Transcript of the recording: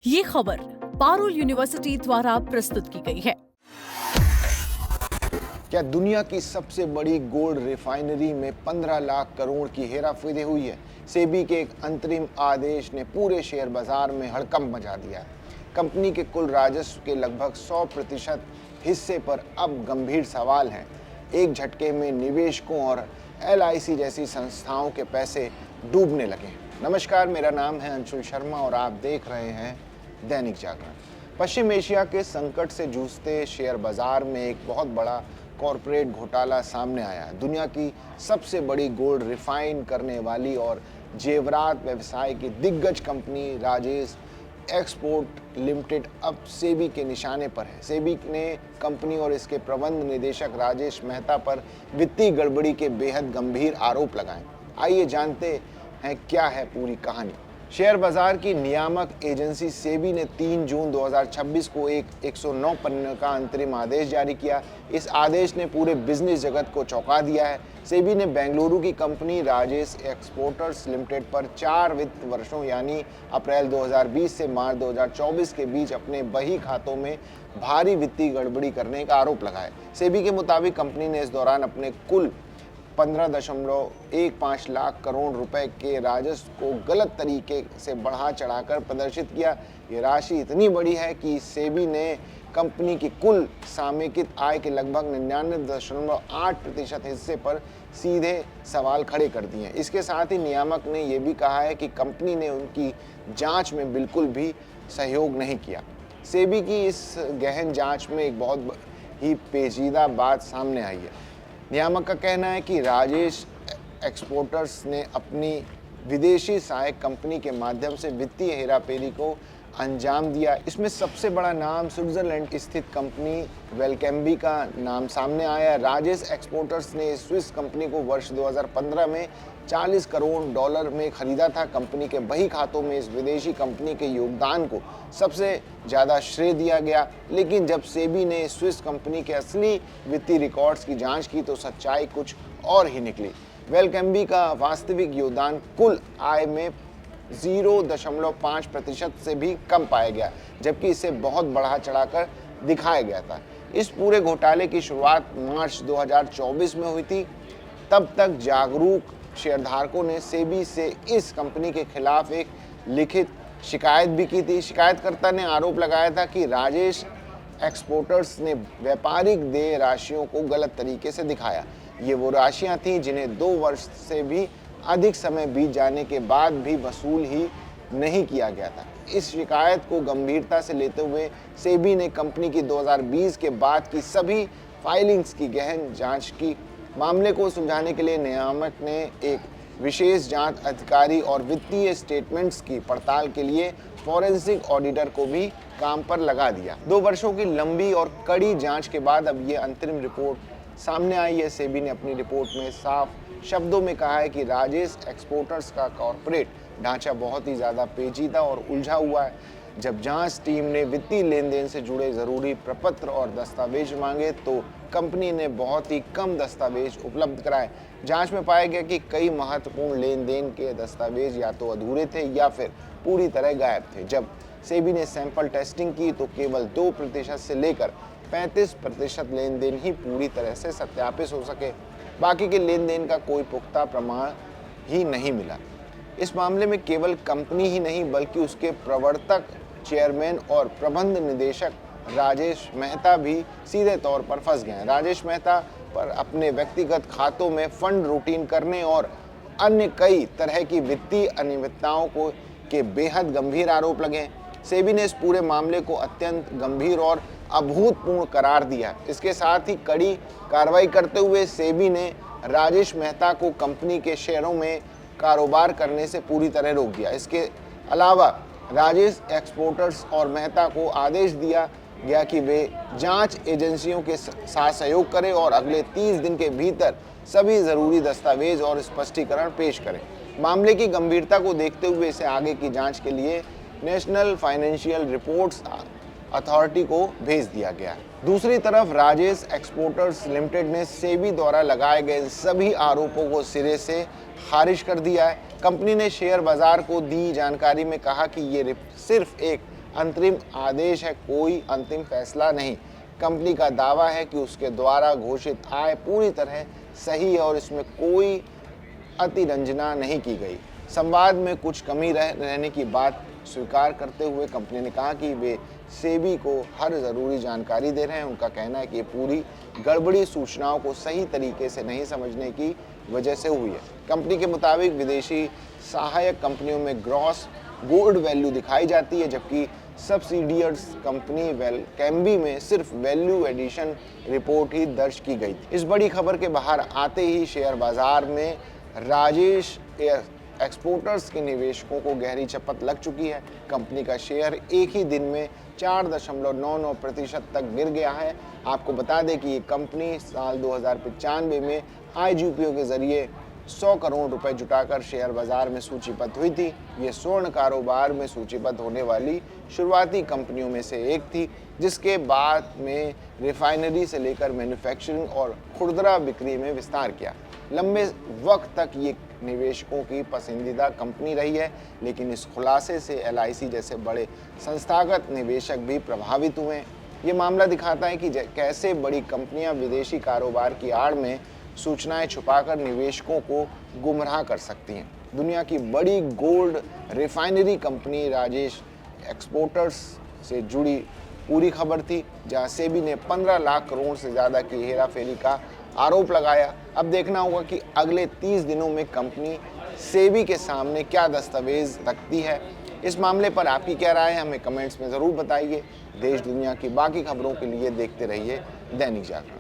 ये खबर पारुल यूनिवर्सिटी द्वारा प्रस्तुत की गई है। क्या दुनिया की सबसे बड़ी गोल्ड रिफाइनरी में 15 लाख करोड़ की हेराफेरी हुई है? सेबी के एक अंतरिम आदेश ने पूरे शेयर बाजार में हड़कंप मचा दिया है। कंपनी के कुल राजस्व के लगभग 100% हिस्से पर अब गंभीर सवाल हैं। एक झटके में निवेशकों और एलआईसी जैसी संस्थाओं के पैसे डूबने लगे हैं। नमस्कार, मेरा नाम है अंशुल शर्मा और आप देख रहे हैं दैनिक जागरण। पश्चिम एशिया के संकट से जूझते शेयर बाजार में एक बहुत बड़ा कॉरपोरेट घोटाला सामने आया है। दुनिया की सबसे बड़ी गोल्ड रिफाइन करने वाली और जेवरात व्यवसाय की दिग्गज कंपनी राजेश एक्सपोर्ट लिमिटेड अब सेबी के निशाने पर है। सेबी ने कंपनी और इसके प्रबंध निदेशक राजेश मेहता पर वित्तीय गड़बड़ी के बेहद गंभीर आरोप लगाए। आइए जानते हैं क्या है पूरी कहानी। शेयर बाजार की नियामक एजेंसी सेबी ने 3 जून 2026 को एक 109 पन्ने का अंतरिम आदेश जारी किया। इस आदेश ने पूरे बिजनेस जगत को चौंका दिया है। सेबी ने बेंगलुरु की कंपनी राजेश एक्सपोर्टर्स लिमिटेड पर 4 वित्त वर्षों यानी अप्रैल 2020 से मार्च 2024 के बीच अपने बही खातों में भारी वित्तीय गड़बड़ी करने का आरोप लगाया। सेबी के मुताबिक कंपनी ने इस दौरान अपने कुल 15.15 लाख करोड़ रुपए के राजस्व को गलत तरीके से बढ़ा चढ़ाकर प्रदर्शित किया। ये राशि इतनी बड़ी है कि सेबी ने कंपनी की कुल सामेकित आय के लगभग 99.8% हिस्से पर सीधे सवाल खड़े कर दिए हैं। इसके साथ ही नियामक ने यह भी कहा है कि कंपनी ने उनकी जांच में बिल्कुल भी सहयोग नहीं किया। सेबी की इस गहन जांच में एक बहुत ही पेचीदा बात सामने आई है। नियामक का कहना है कि राजेश एक्सपोर्टर्स ने अपनी विदेशी सहायक कंपनी के माध्यम से वित्तीय हेराफेरी को अंजाम दिया। इसमें सबसे बड़ा नाम स्विट्जरलैंड स्थित कंपनी वेलकैम्बी का नाम सामने आया। राजेश एक्सपोर्टर्स ने स्विस कंपनी को वर्ष 2015 में $40 करोड़ में खरीदा था। कंपनी के बही खातों में इस विदेशी कंपनी के योगदान को सबसे ज़्यादा श्रेय दिया गया, लेकिन जब सेबी ने स्विस कंपनी के असली वित्तीय रिकॉर्ड्स की जांच की तो सच्चाई कुछ और ही निकली। वेलकैम्बी का वास्तविक योगदान कुल आय में 0.5% से भी कम पाया गया, जबकि इसे बहुत बढ़ा चढ़ाकर दिखाया गया था। इस पूरे घोटाले की शुरुआत मार्च 2024 में हुई थी। तब तक जागरूक शेयरधारकों ने सेबी से इस कंपनी के खिलाफ एक लिखित शिकायत भी की थी। शिकायतकर्ता ने आरोप लगाया था कि राजेश एक्सपोर्टर्स ने व्यापारिक देय राशियों को गलत तरीके से दिखाया। ये वो राशियां थीं जिन्हें 2 वर्ष से भी अधिक समय बीत जाने के बाद भी वसूल ही नहीं किया गया था। इस शिकायत को गंभीरता से लेते हुए सेबी ने कंपनी की 2020 के बाद की सभी फाइलिंग्स की गहन जांच की। मामले को सुलझाने के लिए नियामक ने एक विशेष जांच अधिकारी और वित्तीय स्टेटमेंट्स की पड़ताल के लिए फॉरेंसिक ऑडिटर को भी काम पर लगा दिया। 2 वर्षों की लंबी और कड़ी जांच के बाद अब ये अंतरिम रिपोर्ट सामने आई है। सेबी ने अपनी रिपोर्ट में साफ शब्दों में कहा है कि राजेश एक्सपोर्टर्स का कॉर्पोरेट ढांचा बहुत ही ज़्यादा पेचीदा और उलझा हुआ है। जब जांच टीम ने वित्तीय लेन देन से जुड़े ज़रूरी प्रपत्र और दस्तावेज मांगे तो कंपनी ने बहुत ही कम दस्तावेज उपलब्ध कराए। जांच में पाया गया कि कई महत्वपूर्ण लेन देन के दस्तावेज या तो अधूरे थे या फिर पूरी तरह गायब थे। जब सेबी ने सैंपल टेस्टिंग की तो केवल 2% से लेकर 35% लेन देन ही पूरी तरह से सत्यापित हो सके। बाकी के लेन देन का कोई पुख्ता प्रमाण ही नहीं मिला। इस मामले में केवल कंपनी ही नहीं बल्कि उसके प्रवर्तक, चेयरमैन और प्रबंध निदेशक राजेश मेहता भी सीधे तौर पर फंस गए हैं। राजेश मेहता पर अपने व्यक्तिगत खातों में फंड रूटीन करने और अन्य कई तरह की वित्तीय अनियमितताओं के बेहद गंभीर आरोप लगे। सेबी ने इस पूरे मामले को अत्यंत गंभीर और अभूतपूर्व करार दिया। इसके साथ ही कड़ी कार्रवाई करते हुए सेबी ने राजेश मेहता को कंपनी के शेयरों में कारोबार करने से पूरी तरह रोक दिया। इसके अलावा राजेश एक्सपोर्टर्स और मेहता को आदेश दिया गया कि वे जांच एजेंसियों के साथ सहयोग करें और अगले 30 दिन के भीतर सभी ज़रूरी दस्तावेज और स्पष्टीकरण पेश करें। मामले की गंभीरता को देखते हुए इसे आगे की जांच के लिए नेशनल फाइनेंशियल रिपोर्ट्स अथॉरिटी को भेज दिया गया। दूसरी तरफ राजेश एक्सपोर्टर्स लिमिटेड ने सेबी द्वारा लगाए गए सभी आरोपों को सिरे से खारिज कर दिया है। कंपनी ने शेयर बाजार को दी जानकारी में कहा कि ये सिर्फ एक अंतरिम आदेश है, कोई अंतिम फैसला नहीं। कंपनी का दावा है कि उसके द्वारा घोषित आय पूरी तरह सही है और इसमें कोई अतिरंजना नहीं की गई। संवाद में कुछ कमी रहने की बात स्वीकार करते हुए कंपनी ने कहा कि वे सेबी को हर ज़रूरी जानकारी दे रहे हैं। उनका कहना है कि ये पूरी गड़बड़ी सूचनाओं को सही तरीके से नहीं समझने की वजह से हुई है। कंपनी के मुताबिक विदेशी सहायक कंपनियों में ग्रॉस बोर्ड वैल्यू दिखाई जाती है, जबकि सब्सिडियर्स कंपनी कैम्बी में सिर्फ वैल्यू एडिशन रिपोर्ट ही दर्ज की गई थी। इस बड़ी खबर के बाहर आते ही शेयर बाजार में राजेश एक्सपोर्टर्स के निवेशकों को गहरी चपत लग चुकी है। कंपनी का शेयर एक ही दिन में 4.99% तक गिर गया है। आपको बता दें कि ये कंपनी साल 2095 में IGPO के जरिए 100 करोड़ रुपए जुटाकर शेयर बाजार में सूचीबद्ध हुई थी। ये स्वर्ण कारोबार में सूचीबद्ध होने वाली शुरुआती कंपनियों में से एक थी, जिसके बाद में रिफाइनरी से लेकर मैन्युफैक्चरिंग और खुदरा बिक्री में विस्तार किया। लंबे वक्त तक ये निवेशकों की पसंदीदा कंपनी रही है, लेकिन इस खुलासे से LIC जैसे बड़े संस्थागत निवेशक भी प्रभावित हुए हैं। ये मामला दिखाता है कि कैसे बड़ी कंपनियां विदेशी कारोबार की आड़ में सूचनाएं छुपाकर निवेशकों को गुमराह कर सकती हैं। दुनिया की बड़ी gold refinery company Rajesh exporters से जुड़ी पूरी खबर थी, जहां सेबी ने 15 लाख करोड़ से ज़्यादा की हेराफेरी का आरोप लगाया। अब देखना होगा कि अगले 30 दिनों में कंपनी सेबी के सामने क्या दस्तावेज रखती है। इस मामले पर आपकी क्या राय है, हमें कमेंट्स में ज़रूर बताइए। देश दुनिया की बाकी खबरों के लिए देखते रहिए दैनिक जागरण।